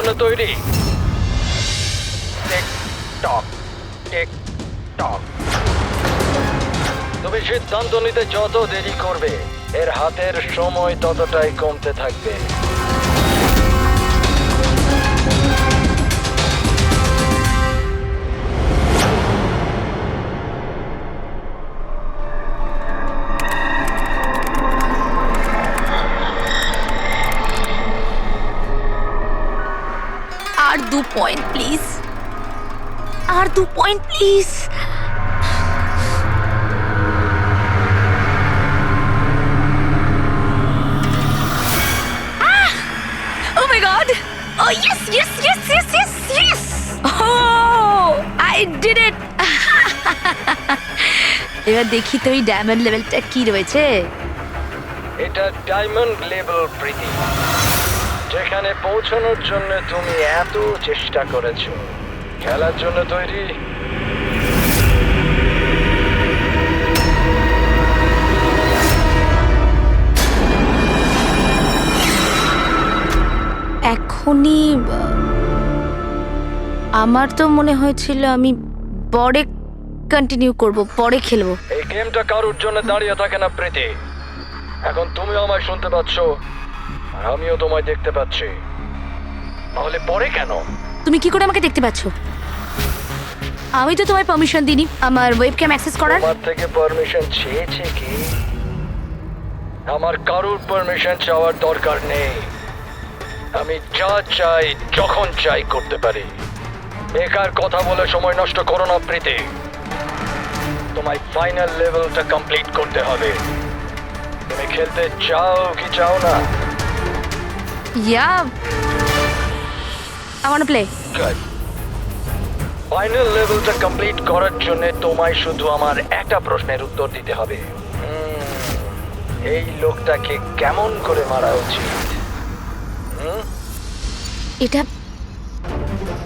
জন্য তৈরি? টিক টক, টিক টক। তুমি সিদ্ধান্ত নিতে যত দেরি করবে, এর হাতের সময় ততটাই কমতে থাকবে। আর 2 পয়েন্ট প্লিজ, আর 2 point please. Oh my god! Oh yes, yes, yes, yes, yes, yes! Oh, I did it! এবার দেখি তো এই ডায়মন্ড লেভেলটা কি রয়েছে। এটা ডায়মন্ড লেভেল প্রীতি, যেখানে পৌঁছানোর জন্য তুমি এত চেষ্টা করেছো। খেলার জন্য তৈরি? এখনই আমার তো মনে হয়েছিল আমি পরে কন্টিনিউ করব, পরে খেলবো। এই গেমটা কারোর জন্য দাঁড়িয়ে থাকে না প্রীতি। এখন তুমিও আমায় শুনতে পাচ্ছ, আর আমিও তোমায় দেখতে পাচ্ছি। তাহলে পরে কেন? তুমি কি করে আমাকে দেখতে পাচ্ছ? আমি তো তোমায় পারমিশন দিইনি আমার ওয়েবক্যাম অ্যাক্সেস করার। তোমার থেকে পারমিশন চেয়েছে কি? আমার কারোর পারমিশন চাওয়ার দরকার নেই। আমি যা চাই যখন চাই করতে পারি। বেকার কথা বলে সময় নষ্ট করো না প্রীতি। তোমায় ফাইনাল লেভেলটা কমপ্লিট করতে হবে। তুমি খেলতে চাও কি চাও না? Yeah, I want to play. Good. Final লেভেলটা কমপ্লিট করার জন্য তোমায় শুধু আমার একটা প্রশ্নের উত্তর দিতে হবে। এই লোকটাকে কেমন করে মারা উচিত?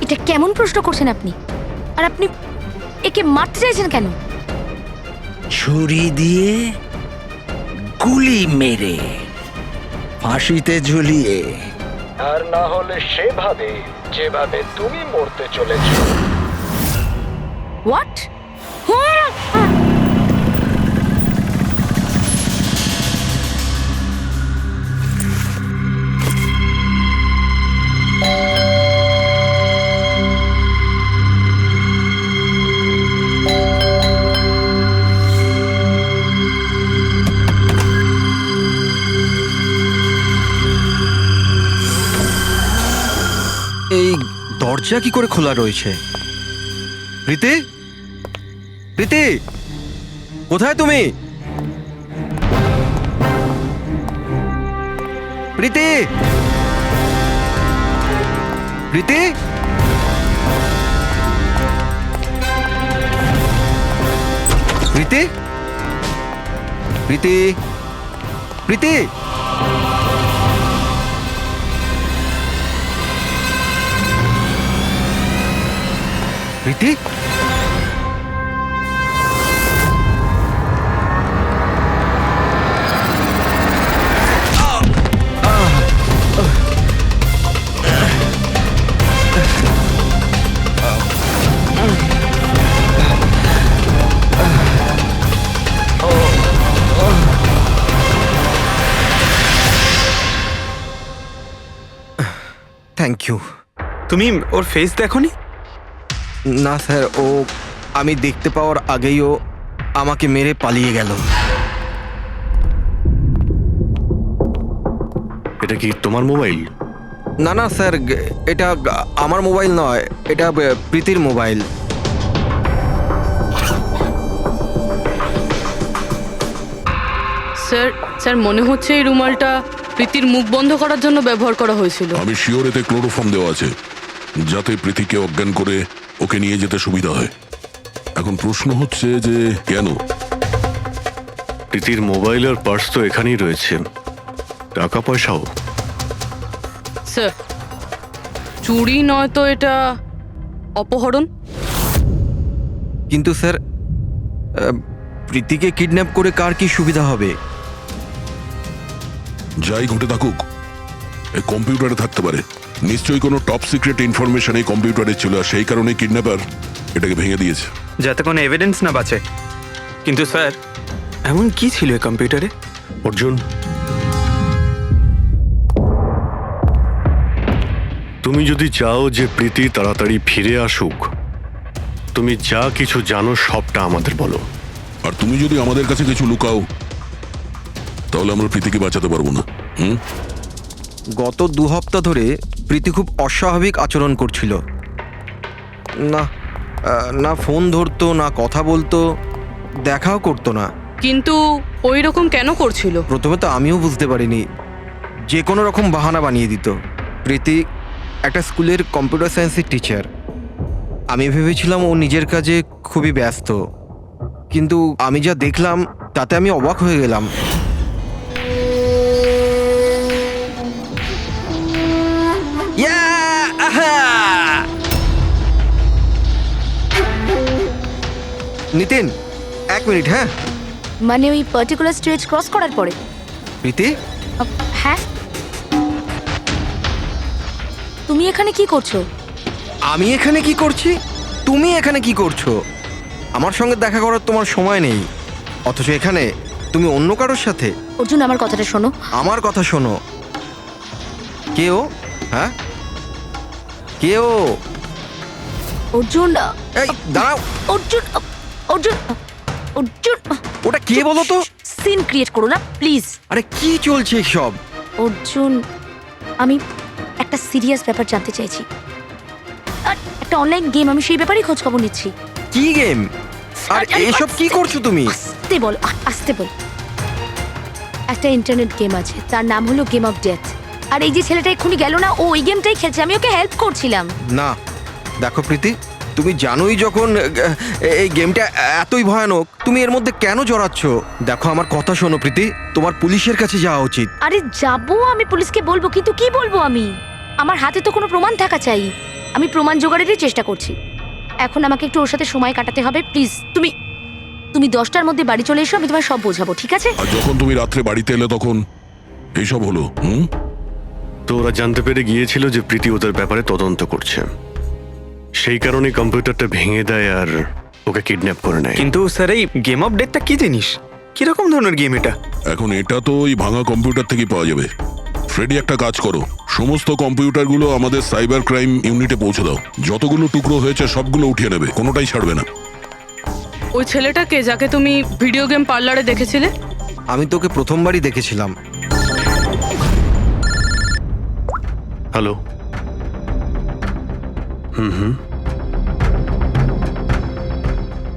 এটা কেমন প্রশ্ন করছেন আপনি? আর আপনি একে মারতে চাইছেন কেন? ছুরি দিয়ে, গুলি মেরে, ফাঁসিতে ঝুলিয়ে। আর না হলে সেভাবে যেভাবে তুমি মরতে চলেছ। What? এই দরজা কি করে খোলা রয়েছে? প্রীতি, প্রীতি, কোথায় তুমি? প্রীতি, প্রীতি, প্রীতি, প্রীতি, প্রীতি। প্রীতি, থ্যাংক ইউ। তুমি ওর ফেস দেখোনি? না স্যার, ও আমি দেখতে পাওয়ার আগেই ও আমাকে মেরে পালিয়ে গেল। এটা কি তোমার মোবাইল? না না স্যার, এটা আমার মোবাইল নয়, এটা প্রীতির মোবাইল। স্যার স্যার মনে হচ্ছে এই রুমালটা প্রীতির মুখ বন্ধ করার জন্য ব্যবহার করা হয়েছিল। আমি শিওর এতে ক্লোরোফর্ম দেওয়া আছে, যাতে প্রীতিকে অজ্ঞান করে ওকে নিয়ে যেতে সুবিধা হয়। এখন প্রশ্ন হচ্ছে যে কেন? প্রীতির মোবাইল আর পার্স তো এখানেই রয়েছে, টাকা পয়সাও। স্যার চুরি নয় তো এটা অপহরণ। কিন্তু স্যার, প্রীতিকে কিডন্যাপ করে কার কি সুবিধা হবে? যাই ঘটে থাকুক, এই কম্পিউটারে থাকতে পারে। নিশ্চয়ই কোনো টপ সিক্রেট ইনফরমেশন এই কম্পিউটারে ছিল, আর সেই কারণে কিডন্যাপার এটাকে ভেঙে দিয়েছে। যাতে কোনো এভিডেন্স না বাঁচে। কিন্তু স্যার, এমন কি ছিল এই কম্পিউটারে? অর্জুন, তুমি যদি চাও যে প্রীতি তাড়াতাড়ি ফিরে আসুক, তুমি যা কিছু জানো সবটা আমাদের বলো। আর তুমি যদি আমাদের কাছে কিছু লুকাও, তাহলে আমরা প্রীতিকে বাঁচাতে পারবো না। গত 2 সপ্তাহ ধরে প্রীতি খুব অস্বাভাবিক আচরণ করছিল। না না ফোন ধরতো, না কথা বলতো, দেখাও করতো না। কিন্তু ওই রকম কেন করছিল? প্রথমে তো আমিও বুঝতে পারিনি, যে কোনো রকম বাহানা বানিয়ে দিত। প্রীতি একটা স্কুলের কম্পিউটার সায়েন্সের টিচার। আমি ভেবেছিলাম ও নিজের কাজে খুবই ব্যস্ত, কিন্তু আমি যা দেখলাম তাতে আমি অবাক হয়ে গেলাম। নিতিন, 1 মিনিট। হ্যাঁ মানে ওই পার্টিকুলার স্টেজ ক্রস করার পরে? প্রীতি, হ্যাঁ, তুমি এখানে কি করছো? আমি এখানে কি করছি? তুমি এখানে কি করছো? আমার সঙ্গে দেখা করার তোমার সময় নেই, অথচ এখানে তুমি অন্য কারোর সাথে। অর্জুন, আমার কথাটা শোনো। আমার কথা শোনো। কে ও? হ্যাঁ, কে ও? অর্জুন, এই দাঁড়াও। অর্জুন, অর্জুন, অর্জুন, ওটা কে বলো তো? সিন ক্রিয়েট করো না প্লিজ। আরে কি চলছে সব? অর্জুন, আমি একটা সিরিয়াস ব্যাপার জানতে চাইছি। আর একটা অনলাইন গেম, আমি সেই ব্যাপারেই খোঁজ খবর নিচ্ছি। কি গেম? আর এসব কি করছো তুমি? আস্তে বল, আস্তে বল। একটা ইন্টারনেট গেম আছে, তার নাম হলো গেম অফ ডেথ। আর এই যে ছেলেটা এক্ষুনি গেল না, ও ওই গেমটাই খেলছে, আমি ওকে হেল্প করছিলাম। না দেখো প্রীতি, তুমি জানোই যখন এই গেমটা এতই ভয়ানক, তুমি এর মধ্যে কেন জড়াচ্ছ? দেখো আমার কথা শোনো প্রীতি, তোমার পুলিশের কাছে যাওয়া উচিত। আরে যাবো, আমি পুলিশকে বলবো, কিন্তু কি বলবো আমি? আমার হাতে তো কোনো প্রমাণ থাকা চাই। আমি প্রমাণ জোগাড়েরই চেষ্টা করছি। এখন আমাকে একটু ওর সাথে সময় কাটাতে হবে। প্লিজ তুমি 10টার মধ্যে বাড়ি চলে এসো, আমি তোমায় সব বোঝাবো, ঠিক আছে? আর যখন তুমি রাত্রে বাড়িতে এলে তখন এইসব হলো। তো ওরা জানতে পেরে গিয়েছিল যে প্রীতি ওদের ব্যাপারে তদন্ত করছে, সেই কারণে কম্পিউটারটা ভেঙে দেয় আর ওকে কিডন্যাপ করে নেয়। কিন্তু স্যার, এই গেম অফ ডেথটা কি জিনিস? কিরকম ধরনের গেম এটা? এখন এটা তো ওই ভাঙা কম্পিউটার থেকে পাওয়া যাবে। ফ্রেডি, একটা কাজ করো, সমস্ত কম্পিউটারগুলো আমাদের সাইবার ক্রাইম ইউনিটে পৌঁছে দাও। যতগুলো টুকরো হয়েছে সবগুলো উঠিয়ে নেবে, কোনোটাই ছাড়বে না। ওই ছেলেটাকে যাকে তুমি ভিডিও গেম পার্লারে দেখেছিলে? আমি তোকে প্রথমবারই দেখেছিলাম। হ্যালো।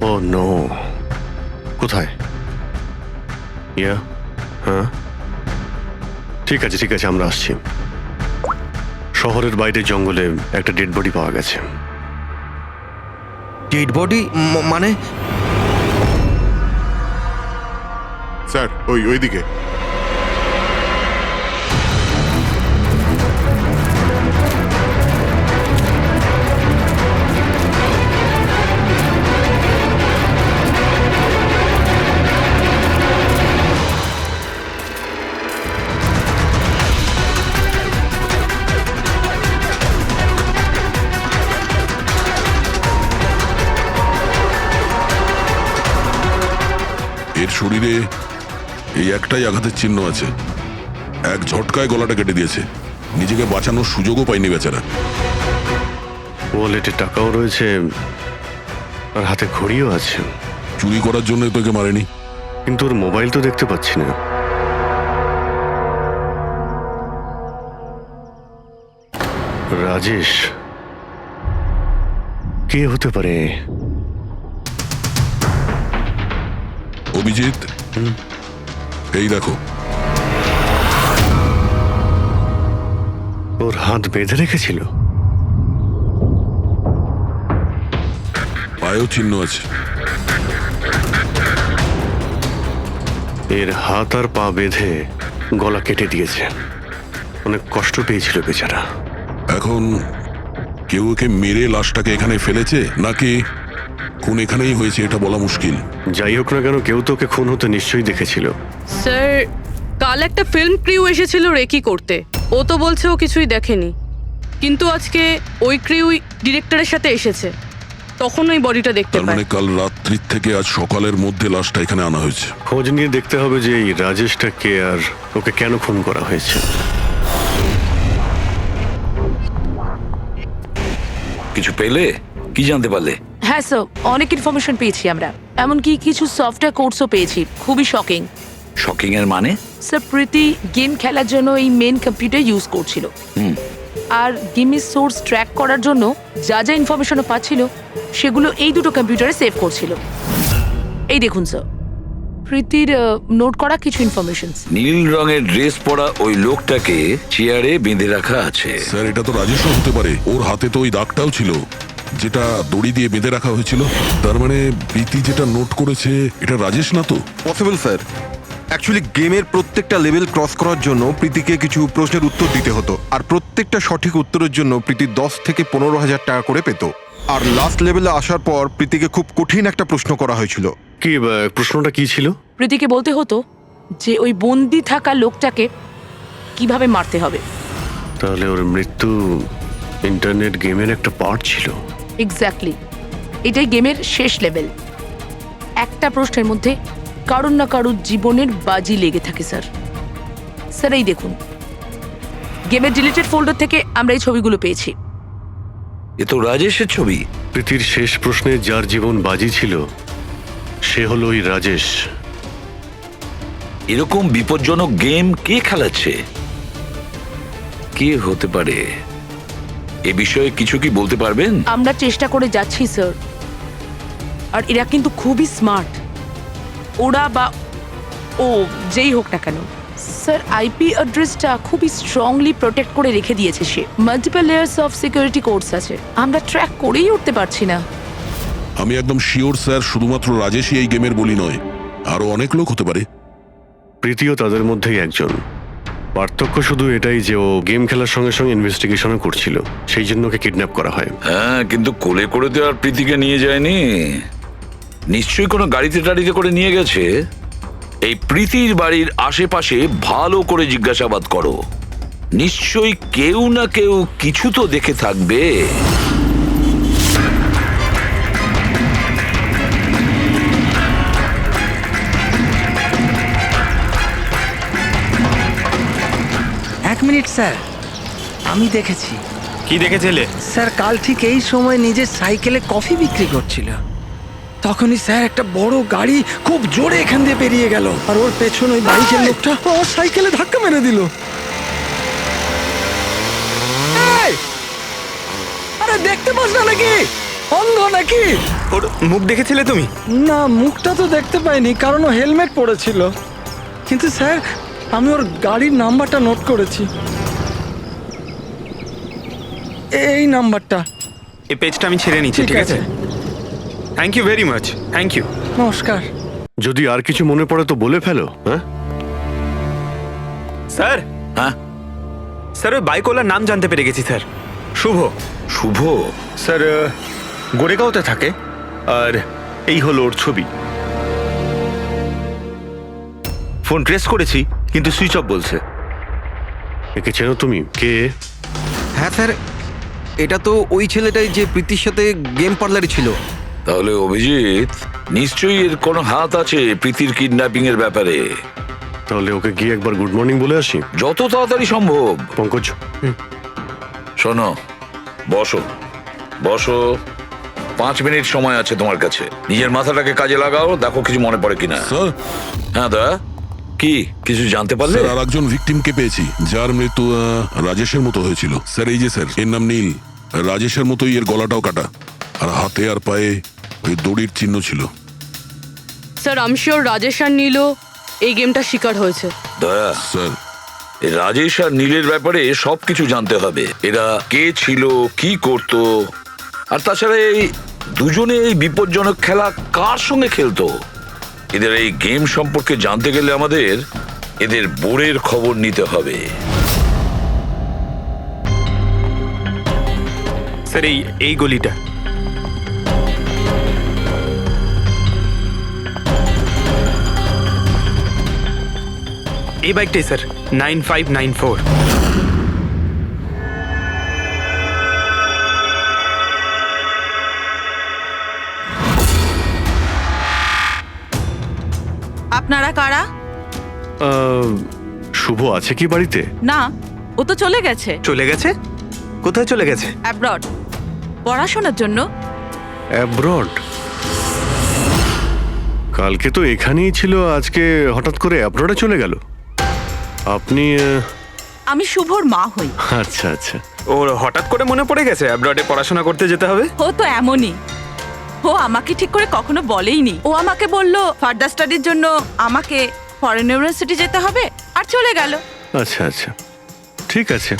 ও নো, কোথায়? ইয়া, হ্যাঁ ঠিক আছে ঠিক আছে, আমরা আসছি। শহরের বাইরে জঙ্গলে একটা ডেড বডি পাওয়া গেছে। ডেড বডি মানে? স্যার, ওইদিকে। এর শরীরে এই একটাই আঘাতের চিহ্ন আছে। এক ঝটকায় গলাটা কেটে দিয়েছে, নিজেকে বাঁচানোর সুযোগও পায়নি বেচারা। ওয়ালেটে টাকাও রয়েছে আর হাতে ঘড়িও আছে। চুরি করার জন্য তোকে মারেনি। কিন্তু ওর মোবাইল তো দেখতে পাচ্ছি না। রাজেশ কে হতে পারে? অভিজিৎ, এই দেখো, ওর হাত বেঁধে রেখেছিল। পায়েও চিহ্ন আছে। এর হাত আর পা বেঁধে গলা কেটে দিয়েছে। অনেক কষ্ট পেয়েছিল বেচারা। এখন কেউ ওকে মেরে লাশটাকে এখানে ফেলেছে, নাকি খুন এখানেই হয়েছে এটা বলা মুশকিল। যাই হোক না কেন, কেউ তো ওকে খুন হতে নিশ্চয়ই দেখেছিল। স্যার, কাল একটা ফিল্ম ক্রিউ এসেছিল রেকি করতে। ও তো বলছে ও কিছুই দেখেনি। কিন্তু আজকে ওই ক্রিউ ডিরেক্টরের সাথে এসেছে, তখন ওই বডিটা দেখতে তার মানে পায়। কাল রাত্রির থেকে আজ সকালের মধ্যে লাশটা এখানে আনা হয়েছে। খোঁজ নিয়ে দেখতে হবে যে এই রাজেশটা কে আর ওকে কেন খুন করা হয়েছে। কিছু পেলে? কি জানতে পারলে? হ্যাঁ স্যার, অনেক ইনফরমেশন পেয়েছি আমরা, এমনকি কিছু সফটওয়্যার কোর্সও পেয়েছি। খুবই শকিং। শকিং এর মানে? স্যার, প্রীতি গেম খেলার জন্য এই মেন কম্পিউটার ইউজ করছিল, আর গেমের সোর্স ট্র্যাক করার জন্য যা যা ইনফরমেশনও পাচ্ছিল সেগুলো এই দুটো কম্পিউটারে সেভ করছিল। এই দেখুন স্যার, প্রীতির নোট করা কিছু ইনফরমেশন। নীল রঙের ড্রেস পরা ওই লোকটাকে চেয়ারে বেঁধে রাখা আছে। স্যার এটা তো রাজেশও হতে পারে, ওর হাতে তো ওই দাগটাও ছিল যেটা দড়ি দিয়ে বেঁধে রাখা হয়েছিল। তার মানে প্রীতি যেটা নোট করেছে এটা রাজেশ না তো? Possible sir. অ্যাকচুয়ালি গেমের প্রত্যেকটা লেভেল ক্রস করার জন্য প্রীতিকে কিছু প্রশ্নের উত্তর দিতে হতো, আর প্রত্যেকটা সঠিক উত্তরের জন্য প্রীতি 10 থেকে 15,000 টাকা করে পেত। আর লাস্ট লেভেলে আসার পর প্রীতিকে খুব কঠিন একটা প্রশ্ন করা হয়েছিল। কি প্রশ্নটা কি ছিল? প্রীতিকে বলতে হতো যে ওই বন্দি থাকা লোকটাকে কিভাবে মারতে হবে। তাহলে ওর মৃত্যু ইন্টারনেট গেমের একটা পার্ট ছিল। এক্স্যাক্টলি, এটাই গেমের শেষ লেভেল। একটা প্রশ্নের মধ্যে কারুর না কারুর জীবনের বাজি লেগে থাকে স্যার। স্যার এই দেখুন, গেমের ডিলিটেড ফোল্ডার থেকে আমরা এই ছবিগুলো পেয়েছি। এ তো রাজেশের ছবি। প্রীতির শেষ প্রশ্নে যার জীবন বাজি ছিল সে হলো ওই রাজেশ। এরকম বিপজ্জনক গেম কে খেলাচ্ছে? কে হতে পারে? এ বিষয়ে কিছু কি বলতে পারবেন? আমরা চেষ্টা করে যাচ্ছি স্যার, আর এরা কিন্তু খুবই স্মার্ট। ওরা বা ও যেই হোক না কেন স্যার, আইপি অ্যাড্রেসটা খুবই স্ট্রংলি প্রোটেক্ট করে রেখে দিয়েছে সে। Multiple layers of security codes আছে, আমরা ট্র্যাক করেই উঠতে পারছি না। আমি একদম শিওর স্যার, শুধুমাত্র রাজেশই এই গেমের বলি নয়, আরো অনেক লোক হতে পারে। প্রীতিও তাদের মধ্যেই একজন। পার্থক্য শুধু এটাই যে ও গেম খেলার সঙ্গে সঙ্গে ইনভেস্টিগেশনও করছিল, সেই জন্য ওকে কিডন্যাপ করা হয়। হ্যাঁ, কিন্তু কোলে করে তো আর প্রীতিকে নিয়ে যায়নি। নিশ্চয়ই কোনো গাড়িতে টাড়িতে করে নিয়ে গেছে। এই প্রীতির বাড়ির আশেপাশে ভালো করে জিজ্ঞাসাবাদ করো, নিশ্চয়ই কেউ না কেউ কিছু তো দেখে থাকবে। এক মিনিট স্যার, আমি দেখেছি। কি দেখেছিলে? স্যার কাল ঠিক এই সময় নিজের সাইকেলে কফি বিক্রি করছিল, তখনই স্যার একটা বড় গাড়ি খুব জোরে এখান দিয়ে বেরিয়ে গেল, আর ওর পেছন ওই বাইকের লোকটা ওর সাইকেলে ধাক্কা মেরে দিল। এই! আরে দেখতে পাস না নাকি? অন্ধ নাকি? ওর মুখ দেখেছিলে তুমি? না, মুখটা তো দেখতে পাইনি, কারণ ও হেলমেট পরেছিল। কিন্তু স্যার আমি ওর গাড়ির নাম্বারটা নোট করেছি, এই নাম্বারটা। এই পেজটা আমি ছেড়ে নিচ্ছি, ঠিক আছে? Thank you very much, thank you. নমস্কার। যদি আর কিছু মনে পড়ে তো বলে ফেলো। হ্যাঁ স্যার, হ্যাঁ স্যার ওই বাইকওয়ালার নাম জানতে পেরে গেছি স্যার। শুভ। শুভ? স্যার গোরেগাঁওতে থাকে, আর এই হলো ওর ছবি। ফোন ট্রেস করেছি কিন্তু সুইচ অফ বলছে। একে চেনো তুমি? কে? হ্যাঁ স্যার, এটা তো ওই ছেলেটাই যে প্রীতির সাথে গেম পার্লারে ছিল। তাহলে অভিজিৎ নিশ্চয়ই এর কোনো হাত আছে প্রীতির কিডন্যাপিং এর ব্যাপারে। তাহলে ওকে গিয়ে একবার গুড মর্নিং বলে আসি। যত তাড়াতাড়ি সম্ভব। পঙ্কজ, শোনো, বসো বসো, 5 মিনিট সময় আছে তোমার কাছে। নিজের মাথাটাকে কাজে লাগাও, দেখো কিছু মনে পড়ে কিনা। স্যার, হ্যাঁ দা, কি কিছু জানতে পারলে? স্যার আর একজন ভিকটিমকে পেয়েছি যার মৃত্যু রাজেশের মতো হয়েছিল। স্যার এই যে স্যার, এর নাম নীল। রাজেশের মতোই এর গলাটাও কাটা, আর হাতে আর পায়ে ওই দড়ির চিহ্ন ছিল। স্যার আমি শিওর রাজেশ আর নীলও এই গেমটা শিকার হয়েছে। দয়া, স্যার এই রাজেশ আর নীলের ব্যাপারে সবকিছু জানতে হবে। এরা কে ছিল, কি করত, আর তাছাড়া এই দুজনে এই বিপজ্জনক খেলা কার সঙ্গে খেলতো। এদের এই গেম সম্পর্কে জানতে গেলে আমাদের এদের বোর্ডের খবর নিতে হবে। স্যার এই গলিটা। এই বাইকটাই স্যার, 9594। আপনারা কারা? শুভ আছে কি বাড়িতে? না, ও তো চলে গেছে চলে গেছে? কোথায় চলে গেছে? অ্যাব্রড, পড়াশোনার জন্য। অ্যাব্রড? কালকে তো এখানেই ছিল, আজকে হঠাৎ করে অ্যাব্রডে চলে গেল। আপনি আমি শুভর মা হই। আচ্ছা আচ্ছা। ওর হঠাৎ করে মনে পড়ে গেছে অ্যাব্রডে পড়াশোনা করতে যেতে হবে। ও তো এমনই, ও আমাকে ঠিক করে কখনো বলেইনি। ও আমাকে বলল ফার্দার স্টাডির জন্য আমাকে ফরেন ইউনিভার্সিটি যেতে হবে, আর চলে গেল। আচ্ছা আচ্ছা, ঠিক আছে।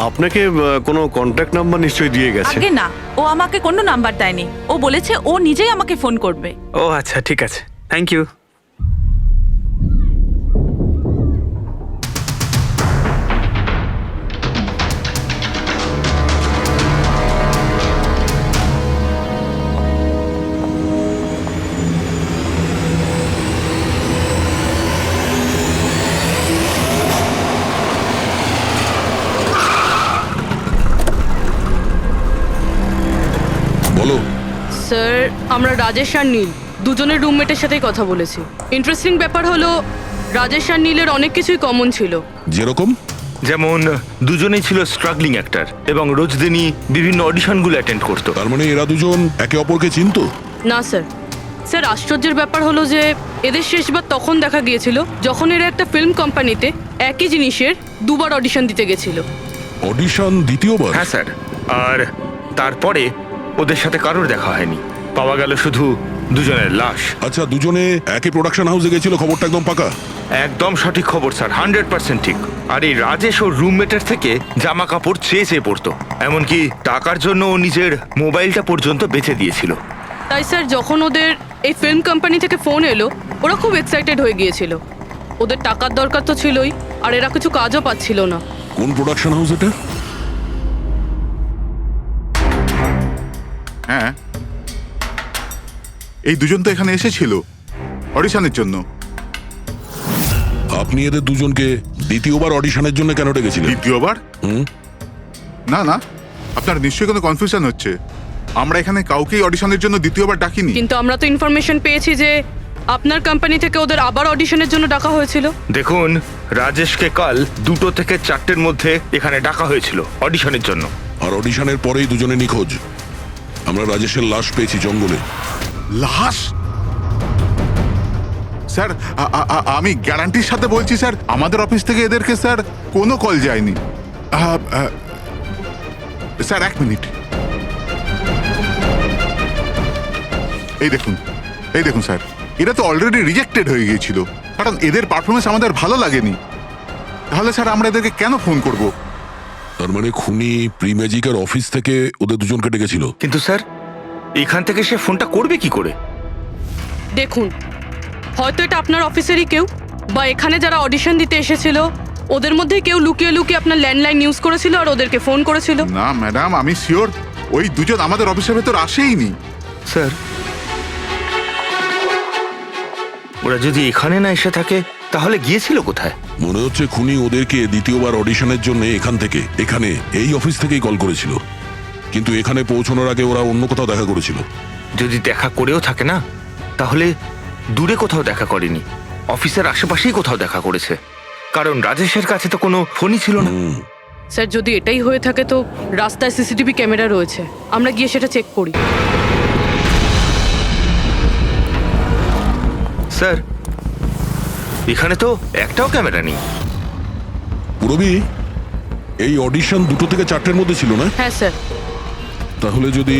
আপনাকে কোনো কন্ট্যাক্ট নাম্বার নিশ্চয়ই দিয়ে গেছে? আগে না, ও আমাকে কোনো নাম্বার দেয়নি। ও বলেছে ও নিজেই আমাকে ফোন করবে। ও আচ্ছা, ঠিক আছে, থ্যাংক ইউ। বলো। স্যার, আমরা রাজেশ আর নীল দুজনের রুমমেটের সাথেই কথা বলেছি। ইন্টারেস্টিং ব্যাপার হলো রাজেশ আর নীলের অনেক কিছুই কমন ছিল। যেরকম? যেমন দুজনেই ছিল স্ট্রাগলিং অ্যাক্টর এবং রোজ দিনই বিভিন্ন অডিশনগুলো অ্যাটেন্ড করতো। তার মানে এরা দুজন একে অপরকে চিনতো? না স্যার। স্যার, আশ্চর্যের ব্যাপার হলো যে এদের শেষবার তখন দেখা গিয়েছিল যখন এরা একটা ফিল্ম কোম্পানিতে একই জিনিসের দুবার অডিশন দিতে গেছিল। অডিশন দ্বিতীয়বার? হ্যাঁ স্যার, আর তারপরে ওদের সাথে কারোর দেখা হয়নি, পাওয়া গেল শুধু দুজনের লাশ। আচ্ছা, দুজনে একই প্রোডাকশন হাউসে গেছিল, খবরটা একদম পাকা? একদম সঠিক খবর স্যার, 100% ঠিক। আর এই রাজেশ ওর রুমমেটের থেকে জামা কাপড় চেয়ে চেয়ে পড়তো, এমনকি টাকার জন্য ও নিজের মোবাইলটা পর্যন্ত বেচে দিয়েছিল। তাই স্যার, যখন ওদের এই ফিল্ম কোম্পানি থেকে ফোন এলো ওরা খুব এক্সাইটেড হয়ে গিয়েছিল। ওদের টাকার দরকার তো ছিলই, আর এরা কিছু কাজও পাচ্ছিল না। কোন প্রোডাকশন হাউস এটা? হ্যাঁ, এই দুজন তো এখানে এসেছিল অডিশনের জন্য। আপনি এদের দুজনকে দ্বিতীয়বার অডিশনের জন্য কেন ডেকেছিলেন? দ্বিতীয়বার? হুম? না না, আপনার নিশ্চয়ই কোনো কনফিউশন হচ্ছে। আমরা এখানে কাউকেই অডিশনের জন্য দ্বিতীয়বার ডাকিনি। কিন্তু আমরা তো ইনফরমেশন পেয়েছি যে আপনার কোম্পানি থেকে ওদের আবার অডিশনের জন্য ডাকা হয়েছিল। দেখুন, রাজেশকে কাল 2টো থেকে 4টের মধ্যে এখানে ডাকা হয়েছিল অডিশনের জন্য। আর অডিশনের পরেই দুজনে নিখোঁজ। আমরা রাজেশের লাশ পেয়েছি জঙ্গলে। লাশ? স্যার, আমি গ্যারান্টির সাথে বলছি স্যার, আমাদের অফিস থেকে এদেরকে স্যার কোনো কল যায়নি। Sir, 1 minute. এই দেখুন স্যার, এরা তো অলরেডি রিজেক্টেড হয়ে গিয়েছিল, কারণ এদের পারফরমেন্স আমাদের ভালো লাগেনি। তাহলে স্যার আমরা এদেরকে কেন ফোন করব? তার মানে খুনি প্রি ম্যাজিকের অফিস থেকে ওদের দুজনকে ডেকেছিল। কিন্তু স্যার, এখান থেকে সে ফোনটা করবে কি করে? দেখুন, হয়তো এটা আপনার অফিসেরই কেউ, বা এখানে যারা অডিশন দিতে এসেছিল ওদের মধ্যে কেউ লুকিয়ে লুকিয়ে আপনার ল্যান্ডলাইন ইউজ করেছিল আর ওদেরকে ফোন করেছিল। না ম্যাডাম, আমি শিওর ওই দুজন আমাদের অফিসের ভেতর আসেইনি। স্যার, ওরা যদি এখানে না এসে থাকে তাহলে গিয়েছিল কোথায়? মনে হচ্ছে খুনি ওদেরকে দ্বিতীয়বার অডিশনের জন্য এখানে এই অফিস থেকেই কল করেছিল, কিন্তু এখানে পৌঁছানোর আগে ওরা অন্য কোথাও দেখা করেছিল। যদি দেখা করেও থাকে না, তাহলে দূরে কোথাও দেখা করেনি, অফিসের আশেপাশেই কোথাও দেখা করেছে, কারণ রাজেশের কাছে তো কোনো ফোনই ছিল না। স্যার, যদি এটাই হয়ে থাকে তো রাস্তায় সিসিটিভি ক্যামেরা রয়েছে, আমরা গিয়ে সেটা চেক করি। স্যার, এখানে তো একটাও ক্যামেরা নেই। পুরবি, এই অডিশন 2টো থেকে 4টের মধ্যে ছিল না? হ্যাঁ স্যার। তাহলে যদি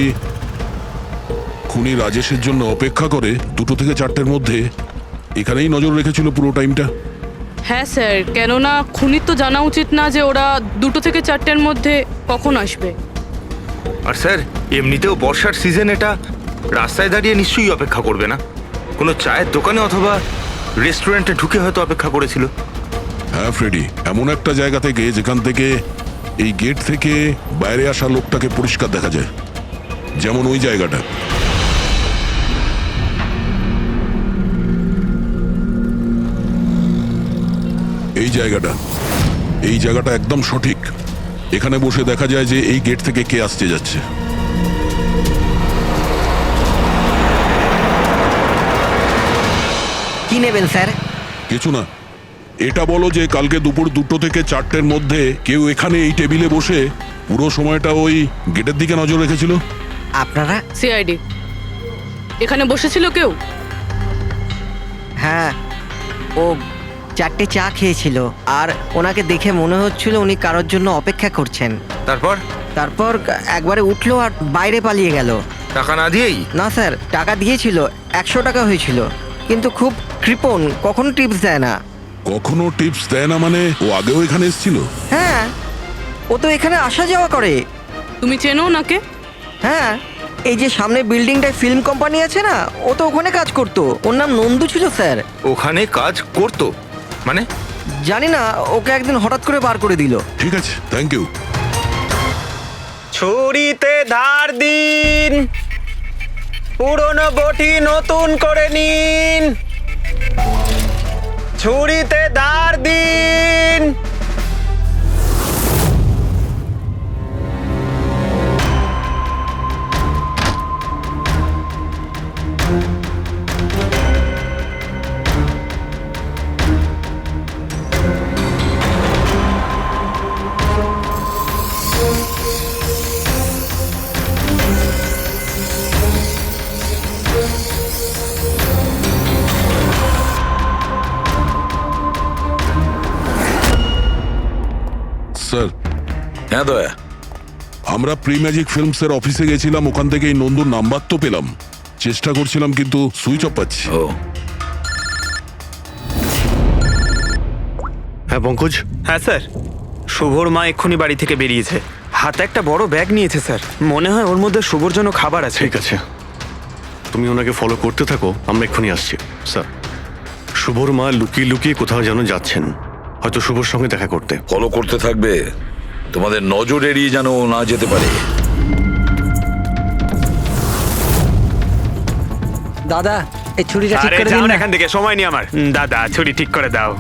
খুনি রাজেশের জন্য অপেক্ষা করে 2টো থেকে 4টের মধ্যে, এখানেই নজর রেখেছিল পুরো টাইমটা। হ্যাঁ স্যার, কেননা খুনির তো জানা উচিত না যে ওরা 2টো থেকে 4টের মধ্যে কখন আসবে। আর স্যার, এমনিতেও বর্ষার সিজন, এটা রাস্তায় দাঁড়িয়ে নিশ্চয়ই অপেক্ষা করবে না, কোনো চায়ের দোকানে অথবা রেস্টুরেন্টে ঢুকে হয়তো অপেক্ষা করেছিল। হ্যাঁ ফ্রেডি, এমন একটা জায়গা থেকে যেখান থেকে এই গেট থেকে বাইরে আসা লোকটাকে পরিষ্কার দেখা যায়, যেমন ওই জায়গাটা। এই জায়গাটা একদম সঠিক। এখানে বসে দেখা যায় যে এই গেট থেকে কে আসতে যাচ্ছে। কি নেবেন স্যার? কিছু না, এটা বলো যে কালকে দুপুর 2টো থেকে 4টের মধ্যে কেউ এখানে এই টেবিলে বসে পুরো সময়টা ওই গেটের দিকে নজর রেখেছিল? আপনারা? সিআইডি এখানে বসেছিল কেউ? হ্যাঁ, ও 4টে চা খেয়েছিল আর ওনাকে দেখে মনে হচ্ছিল উনি কারোর জন্য অপেক্ষা করছেন। তারপর তারপর একবারে উঠলো আর বাইরে পালিয়ে গেল। টাকা না দিয়েই? না স্যার, টাকা দিয়েছিল, 100 টাকা হয়েছিল, কিন্তু খুব কৃপণ, কখনো টিপস দেয় না। কখনো টিপস দেয় না মানে? ও আগেও এখানে এসেছিল? হ্যাঁ, ও তো এখানে আসা যাওয়া করে। তুমি চেনো নাকে? হ্যাঁ, এই যে সামনে বিল্ডিংটায় ফিল্ম কোম্পানি আছে না, ও তো ওখানে কাজ করতো। ওর নাম নন্দু ছিল স্যার। ওখানে কাজ করতো মানে? জানি না, ওকে একদিন হঠাৎ করে বার করে দিল। ঠিক আছে, থ্যাংক ইউ। ছুরিতে ধার দিন, পুরনো বটি নতুন করে নিন। ছুরিতে ধার দিন। স্যার, হ্যাঁ দয়া, আমরা প্রি ম্যাজিক ফিল্মসের অফিসে গেছিলাম, ওখান থেকে এই নন্দুর নাম্বার তো পেলাম, চেষ্টা করছিলাম কিন্তু সুইচ অফ পাচ্ছি। ও হ্যাঁ পঙ্কজ, হ্যাঁ স্যার, শুভর মা এক্ষুনি বাড়ি থেকে বেরিয়েছে, হাতে একটা বড় ব্যাগ নিয়েছে স্যার। মনে হয় ওর মধ্যে শুভর জন্য খাবার আছে। ঠিক আছে, তুমি ওনাকে ফলো করতে থাকো, আমরা এক্ষুনি আসছি। স্যার, শুভর মা লুকিয়ে লুকিয়ে কোথাও যেন যাচ্ছেন, হয়তো শুভর সঙ্গে দেখা করতে। ফলো করতে থাকবে, তোমাদের নজর এড়িয়ে যেন ও না যেতে পারে। দাদা, এই ছুরিটা ঠিক করে দিন না। এখান থেকে সময় নেই আমার। দাদা, ছুরি ঠিক করে দাও।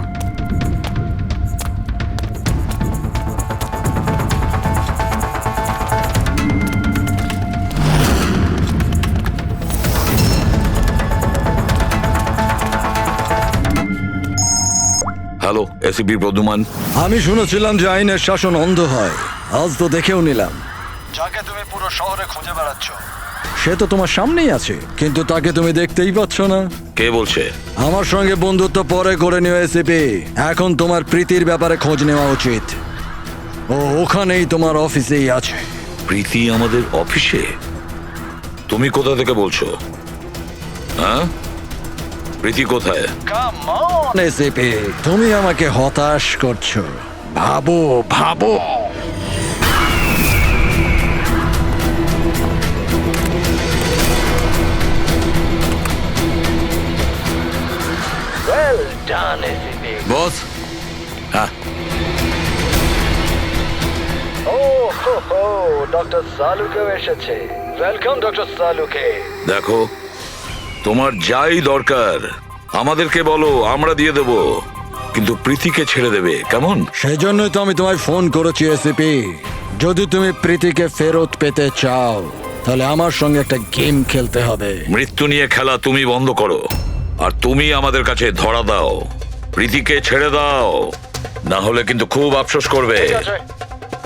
Hello, ACP Pradyuman. আমি শুনেছিলাম যে আইনের শাসন অন্ধ হয়, আজ তো দেখেও নিলাম। যাকে তুমি পুরো শহরে খুঁজে বেড়াচ্ছ সে তো তোমার সামনেই আছে, কিন্তু তাকে তুমি দেখতেই পাচ্ছ না। কে বলছে? আমার সঙ্গে বন্ধুত্ব পরে করে নিও এসিপি, এখন তোমার প্রীতির ব্যাপারে খোঁজ নেওয়া উচিত। ও ওখানেই তোমার অফিসেই আছে। প্রীতি আমাদের অফিসে? তুমি কোথা থেকে বলছো? হ্যাঁ, প্রীতি কোথায়? এসিপি, তুমি আমাকে হতাশ করছো। ভাবো ভাবো। বস। হ্যাঁ, ডক্টর সালুকে এসেছে। Welcome doctor Salunkhe. দেখো, তোমার যাই দরকার আমাদেরকে বলো, আমরা দিয়ে দেব, কিন্তু প্রীতিকে ছেড়ে দেবে, কেমন? সেজন্যই তো আমি তোমায় ফোন করেছি এসিপি। যদি তুমি প্রীতিকে ফেরত পেতে চাও তাহলে আমার সঙ্গে একটা গেম খেলতে হবে। মৃত্যু নিয়ে খেলা তুমি বন্ধ করো, আর তুমি আমাদের কাছে ধরা দাও। প্রীতিকে ছেড়ে দাও, না হলে কিন্তু খুব আফসোস করবে।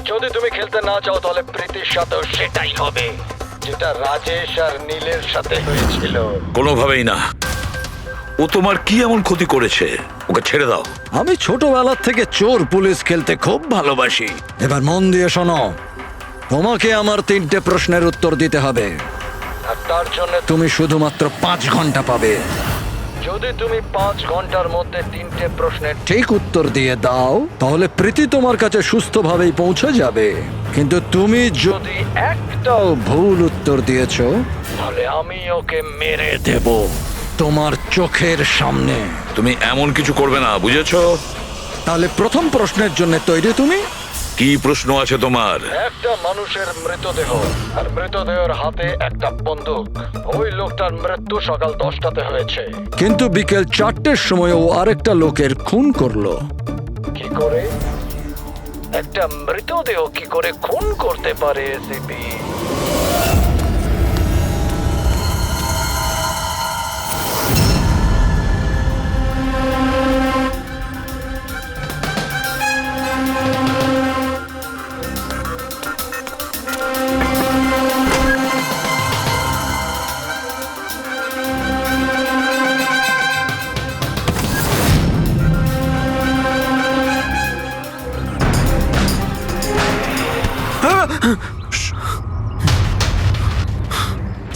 যদি তুমি খেলতে না চাও তাহলে প্রীতির সাথেও সেটাই হবে, যেটা রাজেশ আর নীলের সাথে হয়েছিল। কোনোভাবেই না। ও তোমার কি এমন ক্ষতি করেছে? ওকে ছেড়ে দাও। আমি ছোটবেলার থেকে চোর পুলিশ খেলতে খুব ভালোবাসি। এবার মন দিয়ে শোনো, তোমাকে আমার 3টে প্রশ্নের উত্তর দিতে হবে, আর তার জন্য তুমি শুধুমাত্র 5 ঘন্টা পাবে। যদি তুমি 5 ঘন্টার মধ্যে 3টে প্রশ্নের ঠিক উত্তর দিয়ে দাও তাহলে প্রীতি তোমার কাছে সুস্থভাবেই পৌঁছে যাবে, কিন্তু তুমি যদি একটাও ভুল উত্তর দিয়েছো তাহলে আমি ওকে মেরে দেব তোমার চোখের সামনে। তুমি এমন কিছু করবে না, বুঝেছো? তাহলে প্রথম প্রশ্নের জন্য তৈরি তুমি? কি প্রশ্ন আছে তোমার? একটা মানুষের মৃতদেহ, আর মৃতদেহের হাতে একটা বন্দুক। ওই লোকটার মৃত্যু সকাল 10টাতে হয়েছে, কিন্তু বিকেল 4টের সময় ও আরেকটা লোকের খুন করলো। কি করে? একটা মৃতদেহ কি করে খুন করতে পারে এসিপি?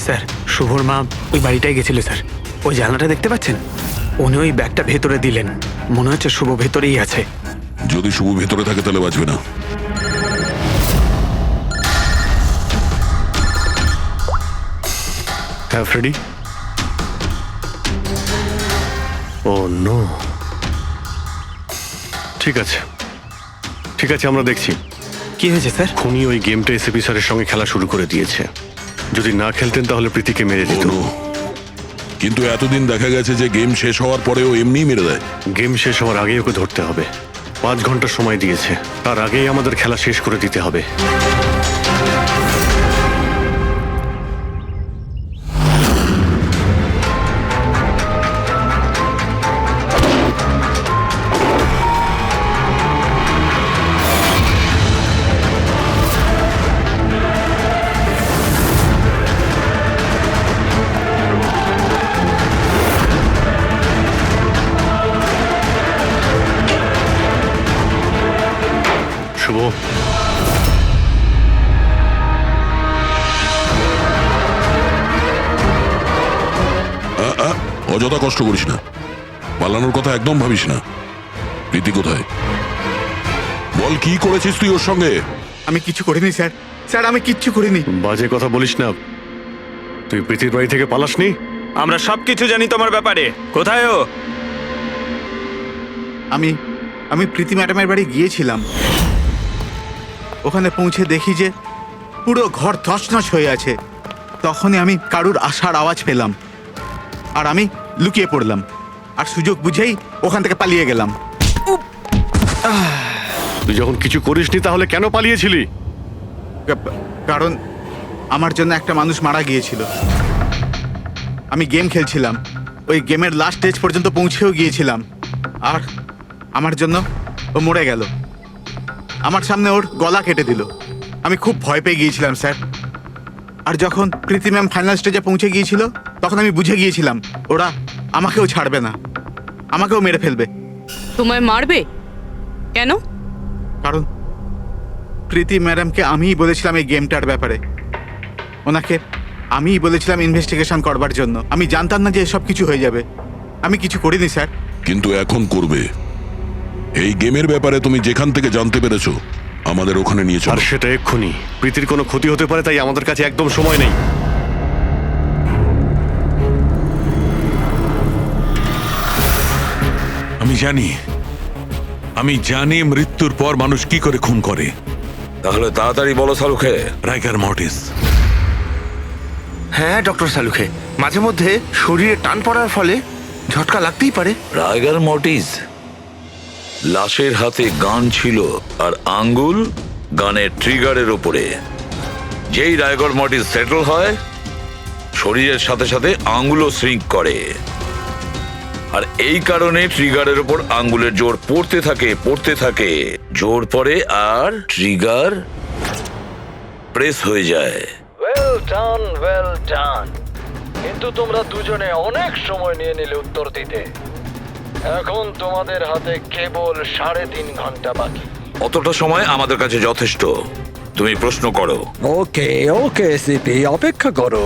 স্যার শুভর মা ওই বাড়িটায় গেছিল স্যার। ওই জানলাটা দেখতে পাচ্ছেন? উনি ওই ব্যাগটা ভেতরে দিলেন। মনে হচ্ছে শুভ ভেতরেই আছে। যদি শুভ ভেতরে থাকে তাহলে বাঁচবে না। হ্যাঁ ফ্রেডি। ও নো। ঠিক আছে ঠিক আছে, আমরা দেখছি। কি হয়েছে স্যার? খুনি ওই গেমটা এসএপি স্যারের সঙ্গে খেলা শুরু করে দিয়েছে। যদি না খেলতেন তাহলে প্রীতিকে মেরে দিত। ও নো। কিন্তু এতদিন দেখা গেছে যে গেম শেষ হওয়ার পরেও এমনিই মেরে দেয়। গেম শেষ হওয়ার আগেই ওকে ধরতে হবে। 5 ঘন্টা সময় দিয়েছে, তার আগেই আমাদের খেলা শেষ করে দিতে হবে। শুভ, অযথা কষ্ট করিস না, পালানোর কথা একদম ভাবিস না। প্রীতি কোথায়? বল কি করেছিস তুই ওর সঙ্গে? আমি কিছু করিনি স্যার, স্যার আমি কিচ্ছু করিনি। বাজে কথা বলিস না। তুই প্রীতির বাড়ি থেকে পালাসনি? আমরা সবকিছু জানি তোমার ব্যাপারে। কোথায় ও? আমি প্রীতি ম্যাডামের বাড়ি গিয়েছিলাম। ওখানে পৌঁছে দেখি যে পুরো ঘর তছনছ হয়ে আছে। তখনই আমি কারুর আসার আওয়াজ পেলাম, আর আমি লুকিয়ে পড়লাম, আর সুযোগ বুঝেই ওখান থেকে পালিয়ে গেলাম। তুই যখন কিছু করিসনি তাহলে কেন পালিয়েছিলি? কারণ আমার জন্য একটা মানুষ মারা গিয়েছিল। আমি গেম খেলছিলাম, ওই গেমের লাস্ট স্টেজ পর্যন্ত পৌঁছেও গিয়েছিলাম, আর আমার জন্য ও মরে গেল। আমার সামনে ওর গলা কেটে দিল। আমি খুব ভয় পেয়ে গিয়েছিলাম স্যার। আর যখন প্রীতি ম্যাম ফাইনাল স্টেজে পৌঁছে গিয়েছিল তখন আমি বুঝে গিয়েছিলাম ওরা আমাকেও ছাড়বে না, আমাকেও মেরে ফেলবে। তোমায় মারবে কেন? কারণ প্রীতি ম্যাডামকে আমিই বলেছিলাম এই গেমটার ব্যাপারে। ওনাকে আমিই বলেছিলাম ইনভেস্টিগেশন করবার জন্য। আমি জানতাম না যে এসব কিছু হয়ে যাবে। আমি কিছু করিনি স্যার। কিন্তু এখন করবে। এই গেমের ব্যাপারে তুমি যেখান থেকে জানতে পেরেছো আমাদের ওখানে নিয়ে আর চলো। সেটা এক্ষুনি। প্রীতির কোনো ক্ষতি হতে পারে, তাই আমাদের কাছে একদম সময় নেই। আমি জানি মৃত্যুর পর মানুষ কি করে খুন করে। তাহলে তাড়াতাড়ি বলো শালুখে। রাইগার মর্টিস। হ্যাঁ ডক্টর সালুখে, মাঝে মধ্যে শরীরে টান পড়ার ফলে ঝটকা লাগতেই পারে। রাইগার মর্টিস। লাশের হাতে গান ছিল আর আঙ্গুল গানের ট্রিগারের ওপরে। যেই রাইগার মর্টিস সেটেল হয় শরীরের সাথে সাথে আঙ্গুলও শ্রিঙ্ক করে, আর এই কারণে ট্রিগারের ওপর আঙ্গুলের জোর পড়তে থাকে, জোর পড়ে আর ট্রিগার প্রেস হয়ে যায়। Well done, well done. কিন্তু তোমরা দুজনে অনেক সময় নিয়ে নিলে উত্তর দিতে। এখন তোমাদের হাতে কেবল 3.5 ঘন্টা বাকি। অতটা সময় আমাদের কাছে যথেষ্ট। তুমি প্রশ্ন করো। ওকে ওকে সিপি, অপেক্ষা করো,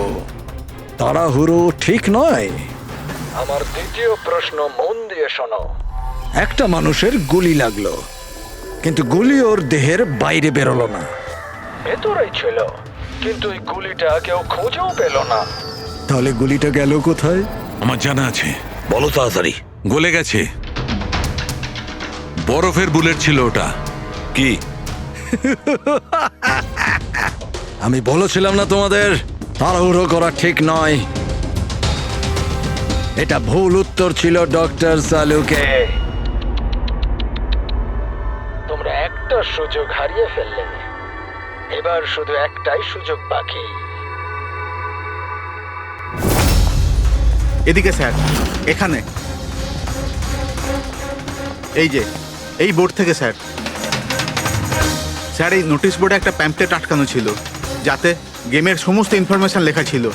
তাড়াহুড়ো ঠিক নয়। আমার দ্বিতীয় প্রশ্ন মন দিয়ে শোনো। একটা মানুষের গুলি লাগলো, কিন্তু গুলি ওর দেহের বাইরে বেরোলো না। ভেতরেই ছিল, কিন্তু এই গুলিটা কেউ খুঁজেও পেল না। তাহলে গুলিটা গেল কোথায়? আমার জানা আছে। বলো তাড়াতাড়ি। গলে গেছে। বরফের বুলেট ছিল ওটা। কি? আমি বলেছিলাম না তোমাদের তাড়াহুড়ো করা ঠিক নয়। এটা ভুল উত্তর ছিল ডক্টর সালুকে। তোমরা একটা সুযোগ হারিয়ে ফেললে। এবার শুধু একটাই সুযোগ বাকি। এদিকে স্যার, এখানে এই যে এই বোর্ড থেকে স্যার। স্যার এই নোটিশ বোর্ডে একটা প্যাম্পলেট আটকানো ছিল, যাতে গেমের সমস্ত ইনফরমেশন লেখা ছিল।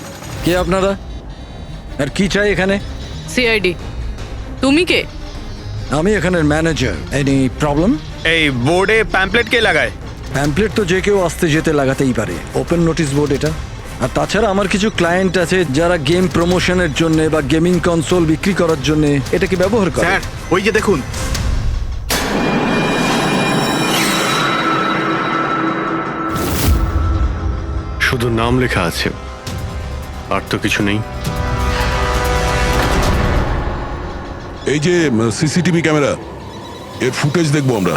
কে আপনারা আর কি চাই এখানে? সিআইডি। তুমি কে? আমি এখানের ম্যানেজার। Any problem? এই বোর্ডে প্যাম্পলেট কে লাগায়? প্যাম্পলেট তো যে কেউ আসতে যেতে লাগাতেই পারে, ওপেন নোটিশ বোর্ড এটা। আর তাছাড়া আমার কিছু ক্লায়েন্ট আছে যারা গেম প্রমোশনের জন্য বা গেমিং কনসোল বিক্রি করার জন্য এটাকে ব্যবহার করে। স্যার ওই যে দেখুন, শুধু নাম লেখা আছে, আর তো কিছু নেই। এই যে সিসিটিভি ক্যামেরা, এর ফুটেজ দেখবো আমরা।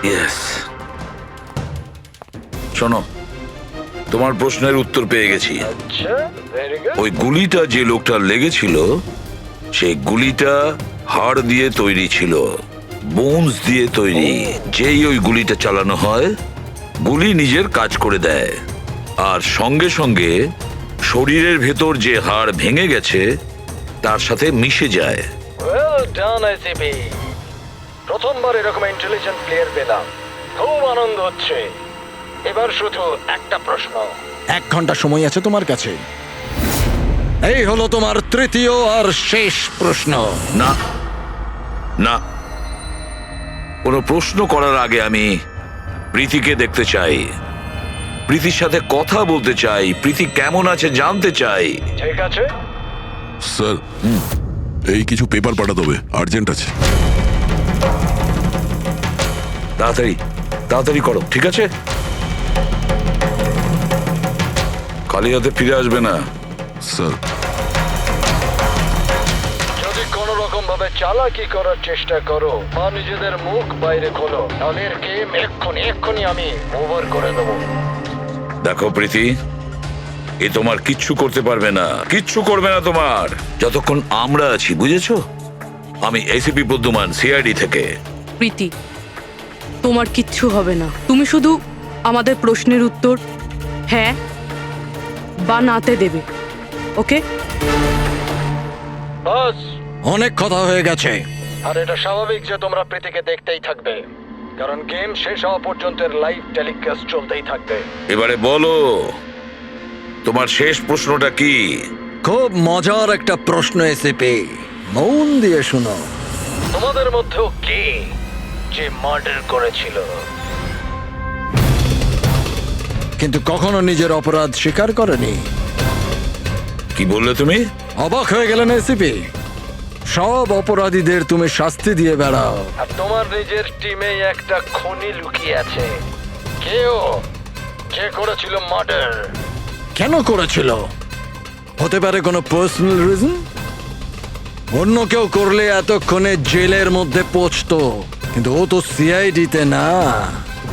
ইয়েস, শোনো, তোমার প্রশ্নের উত্তর পেয়ে গেছি। আচ্ছা, ভেরি গুড। ওই গুলিটা যে লোকটার লেগেছিল, সেই গুলিটা হাড় দিয়ে তৈরি ছিল, বোনস দিয়ে তৈরি। যেই ওই গুলিটা চালানো হয়, গুলি নিজের কাজ করে দেয়, আর সঙ্গে সঙ্গে শরীরের ভেতর যে হাড় ভেঙে গেছে তার সাথে মিশে যায়। ওয়েল ডান আইসিপি, প্রথমবার এরকম ইন্টেলিজেন্ট প্লেয়ার পেলাম, খুব আনন্দ হচ্ছে। এবার শুধু একটা প্রশ্ন। 1 ঘন্টা সময় আছে তোমার কাছে। এই হলো তোমার তৃতীয় আর শেষ প্রশ্ন। না না, কোনো প্রশ্ন করার আগে আমি প্রীতিকে দেখতে চাই, প্রীতির সাথে কথা বলতে চাই, প্রীতি কেমন আছে জানতে চাই। ঠিক আছে, স্যার, এই কিছু পেপার পাঠাতে হবে, আর্জেন্ট আছে। তাড়াতাড়ি তাড়াতাড়ি করো, ঠিক আছে? খালি হাতে ফিরে আসবে না। স্যার, যদি কোনো রকম ভাবে চালাকি করার চেষ্টা করো বা নিজেদের মুখ বাইরে খোলো, তাহলে এর গেম এক্ষুনি আমি ওভার করে দেবো। দেখো প্রীতি, এ তোমার কিচ্ছু করতে পারবে না, কিচ্ছু করবে না তোমার, যতক্ষণ আমরা আছি, বুঝেছো? আমি এসিপি প্রদ্যুমান, সিআইডি থেকে। প্রীতি, তোমার কিচ্ছু হবে না। তুমি শুধু আমাদের প্রশ্নের উত্তর হ্যাঁ বা নাতে দেবে, ওকে? বাস, অনেক কথা হয়ে গেছে। আর এটা স্বাভাবিক যে তোমরা প্রীতিকে দেখতেই থাকবে, কারণ গেম শেষ হওয়া পর্যন্ত লাইভ টেলিকাস্ট চলতেই থাকবে। এবারে বলো, তোমার শেষ প্রশ্নটা কি? খুব মজার একটা প্রশ্ন এসেপি, মন দিয়ে শুনো। তোমাদের মধ্যেও কে যে মার্ডার করেছিল? কিন্তু কখনো নিজের অপরাধ স্বীকার করেনি। কি বললে তুমি? অবাক হয়ে গেলেন এসিপি? সব অপরাধীদের তুমি শাস্তি দিয়ে বেড়াও, আর তোমার নিজের টিমে একটা খুনি লুকিয়ে আছে। কেউ যে করেছিল মার্ডার? কেন করেছিল? হতে পারে কোনো পার্সোনাল রিজন। অন্য কেউ করলে এতক্ষণে জেলের মধ্যে পৌঁছতো, কিন্তু ও তো সিআইডিতে না,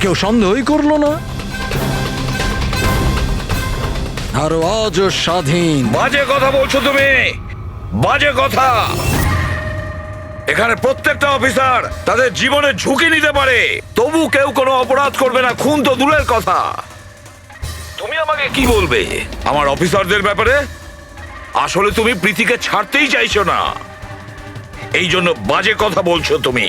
কেউ সন্দেহই করলো না। আর আজও স্বাধীন। বাজে কথা বলছো তুমি, বাজে কথা। এখানে প্রত্যেকটা অফিসার তাদের জীবনে ঝুঁকি নিতে পারে, তবু কেউ কোনো অপরাধ করবে না, খুন তো দূরের কথা। তুমি আমাকে কি বলবে আমার অফিসারদের ব্যাপারে? আসলে তুমি প্রীতিকে ছাড়তেই চাইছো না, এই জন্য বাজে কথা বলছো তুমি।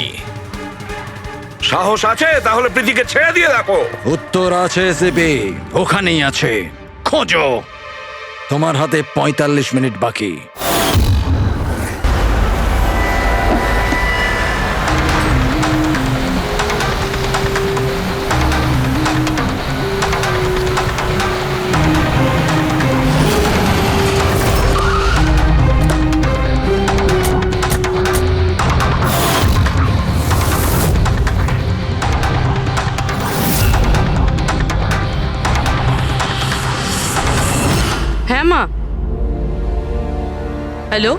সাহস আছে তাহলে প্রীতিকে ছেড়ে দিয়ে দেখো। উত্তর আছে এসিপি, ওখানেই আছে, খোঁজো। তোমার হাতে 45 মিনিট বাকি। হ্যাঁ মা, হ্যালো।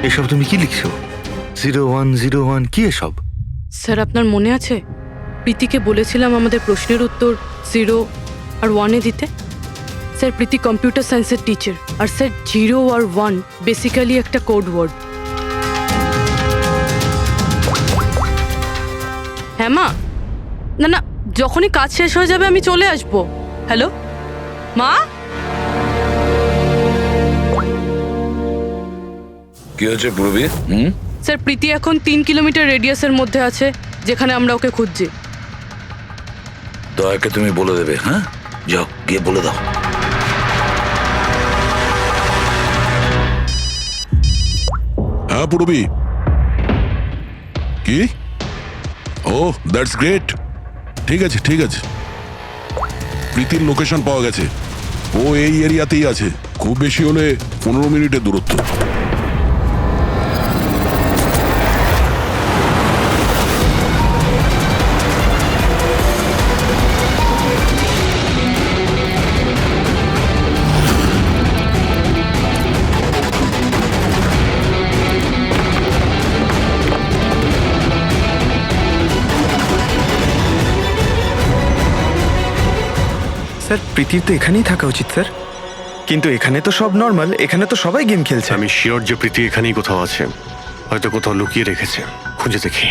এসব তুমি কি লিখছো? 0101 কি এসব? স্যার, আপনার মনে আছে প্রীতিকে বলেছিলাম আমাদের প্রশ্নের উত্তর 0 আর 1-এ দিতে? স্যার প্রীতি কম্পিউটার সায়েন্সের টিচার, আর স্যার 0 আর 1 বেসিক্যালি একটা কোড ওয়ার্ড। হ্যাঁ মা, না না, যখনই কাজ শেষ হয়ে যাবে আমি চলে আসবো। হ্যালো মা। কি হয়েছে পূর্বী? স্যার প্রীতি এখন 3 কিলোমিটার রেডিয়াসের মধ্যে আছে, যেখানে আমরা ওকে খুঁজছি। দয়াকে তুমি বলে দেবে। হ্যাঁ, যাও গিয়ে বলে দাও। হ্যাঁ পূর্বী, কি? ও দ্যাটস গ্রেট। ঠিক আছে ঠিক আছে, প্রীতির লোকেশন পাওয়া গেছে। ও এই এরিয়াতেই আছে, খুব বেশি হলে 15 মিনিটের দূরত্ব। স্যার প্রীতির তো এখানেই থাকা উচিত স্যার, কিন্তু এখানে তো সব নর্মাল, এখানে তো সবাই গেম খেলছে। আমি শিওর যে প্রীতি এখানেই কোথাও আছে, হয়তো কোথাও লুকিয়ে রেখেছে। খুঁজে দেখি।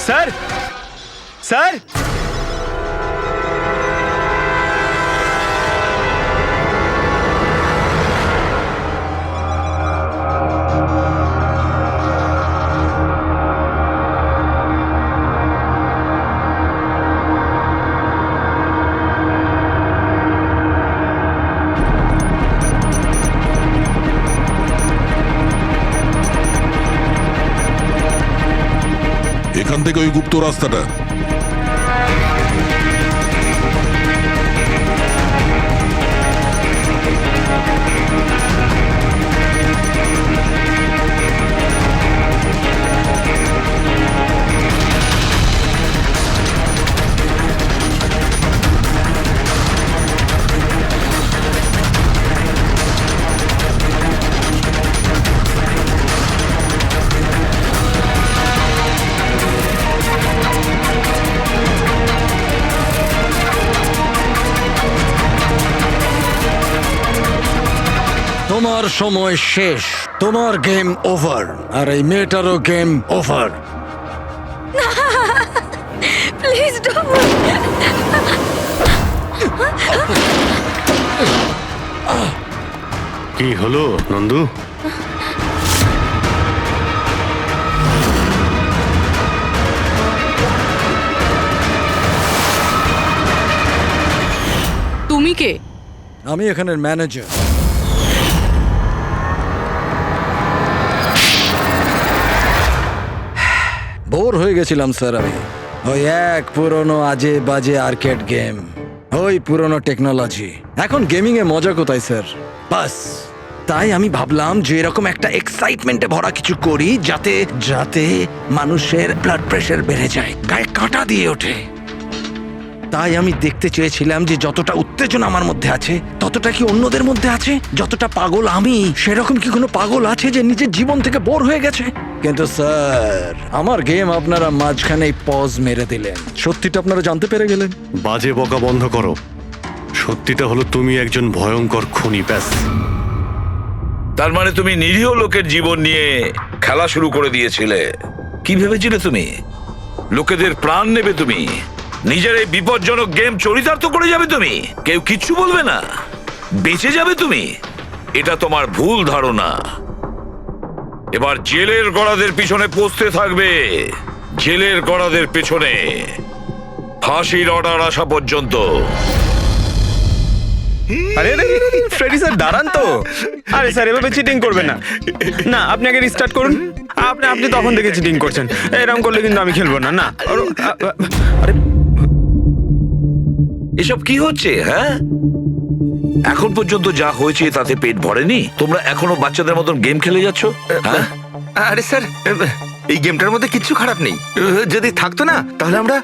স্যার স্যার এখান থেকে ওই গুপ্ত রাস্তাটা। তোমার সময় শেষ, তোমার গেম ওভার, আর এই মেয়েটারও গেম ওভার। Please don't. কি হলো নন্দু? তুমি কে? আমি এখানের ম্যানেজার। বোর হয়ে গেছিলাম স্যার আমি। ওই এক পুরনো আজে বাজে আর্কেড গেম, ওই পুরনো টেকনোলজি। এখন গেমিং এ মজা কোথায় স্যার? বাস তাই আমি ভাবলাম যে এরকম একটা এক্সাইটমেন্টে ভরা কিছু করি, যাতে যাতে মানুষের ব্লাড প্রেশার বেড়ে যায়, গায়ে কাঁটা দিয়ে ওঠে। তাই আমি দেখতে চেয়েছিলাম যে যতটা উত্তেজনা আমার মধ্যে আছে, ততটা কি অন্যদের মধ্যে আছে? যতটা পাগল আমি, সেরকম কি কোনো পাগল আছে যে নিজের জীবন থেকে বোর হয়ে গেছে? কিন্তু স্যার, আমার গেম আপনারা মাঝখানেই পজ মেরে দিলেন। সত্যিটা আপনারা জানতে পেরে গেলেন। বাজে বকা বন্ধ করো। সত্যিটা হলো তুমি একজন ভয়ঙ্কর খুনি, ব্যাস। তার মানে তুমি নিরীহ লোকের জীবন নিয়ে খেলা শুরু করে দিয়েছিলে। কি ভেবেছিলে তুমি লোকেদের প্রাণ নেবে? তুমি নিজের এই বিপজ্জনক গেম চরিতার্থ করে যাবে? তুমি কেউ কিচ্ছু বলবে না, বেঁচে যাবে তুমি? এটা তোমার ভুল ধারণা। এবার জেলের গড়াদের পিছনে পৌঁছতে থাকবে, জেলের গড়াদের পেছনে, ফাঁসির অর্ডার আসা পর্যন্ত। আরে ফ্রেডি স্যার দাঁড়ান তো। আরে স্যার এভাবে চিটিং করবেন না। না, আপনি আগে রিস্টার্ট করুন। আপনি তখন থেকে চিটিং করছেন, এরকম করলে কিন্তু আমি খেলবো না। না আরে এসব কি হচ্ছে? হ্যাঁ, এখন পর্যন্ত যা হয়েছে তাতে পেট ভরেনি? তোমরা এখনো বাচ্চাদের মতন গেম খেলে যাচ্ছ? হ্যাঁ? আরে স্যার, এই গেমটার মধ্যে কিচ্ছু খারাপ নেই। যদি থাকতো না তাহলে আমরা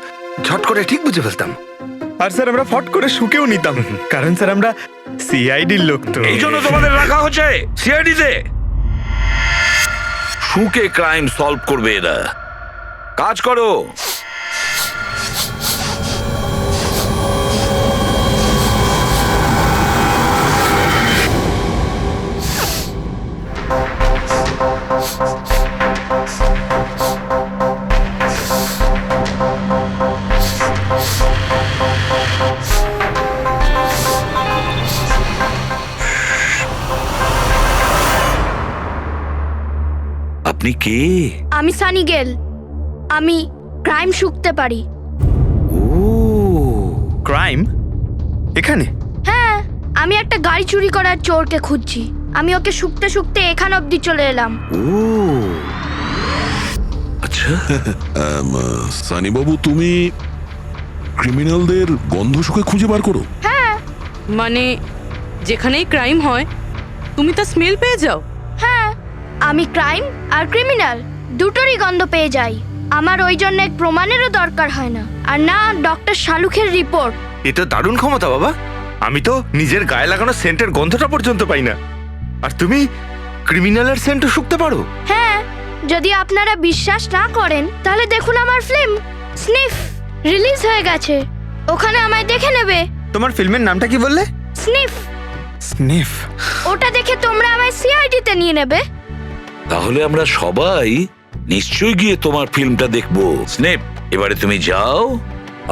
ঝট করে ঠিক বুঝে ফেলতাম। আর স্যার আমরা ফট করে শুকেও নিতাম, কারণ স্যার আমরা সিআইডির লোক তো। এই জন্য তোমাদের রাখা হচ্ছে সিআইডিতে। শুকে ক্রাইম সলভ করবে এরা। কাজ করো। আপনি কে? আমি সানি গেল। আমি ক্রাইম শুকতে পারি। ও, ক্রাইম এখানে? হ্যাঁ, আমি একটা গাড়ি চুরি করার চোরকে খুঁজছি। আমি ওকে শুকতে শুকতে এখান অবধি চলে এলাম। ও আচ্ছা। সানি বাবু, তুমি ক্রিমিনালদের গন্ধ শুকে খুঁজে বার করো? হ্যাঁ মানে যেখানেই ক্রাইম হয় তুমি তা স্মেল পেয়ে যাও? হ্যাঁ, আমি ক্রাইম আর ক্রিমিনাল দুটোরই গন্ধ পেয়ে যাই। আমার ওই জন্য এক প্রমাণেরও দরকার হয় না, আর না ডক্টর শালুখের রিপোর্ট। এ তো দারুণ ক্ষমতা বাবা। আমি তো নিজের গায়ে লাগানো সেন্টের গন্ধটা পর্যন্ত পাই না, আর তুমি ক্রিমিনালের সেন্টও শুকতে পারো? হ্যাঁ, যদি আপনারা বিশ্বাস না করেন তাহলে দেখুন আমার ফিল্ম স্নিফ রিলিজ হয়ে গেছে। ওখানে আমায় দেখে নেবে। তোমার ফিল্মের নামটা কি বললে? স্নিফ। স্নিফ। ওটা দেখে তোমরা আমায় সিআইডিতে নিয়ে নেবে। তাহলে আমরা সবাই নিশ্চয়ই গিয়ে তোমার ফিল্মটা দেখবো। স্নেপ, এবারে তুমি যাও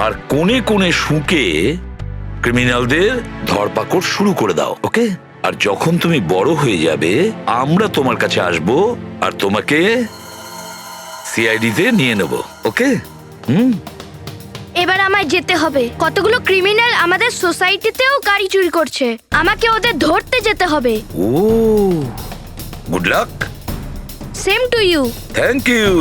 আর কোণে কোণে শুকে ক্রিমিনালদের ধরপাকড় শুরু করে দাও, ওকে? আর যখন তুমি বড় হয়ে যাবে আমরা তোমার কাছে আসব আর তোমাকে সিআইডিতে নিয়ে নেব, ওকে? এবার আমায় যেতে হবে। কতগুলো ক্রিমিনাল আমাদের সোসাইটিতেও গাড়ি চুরি করছে। আমাকে ওদের ধরতে যেতে হবে। Oh, good luck. Same to you. Thank you.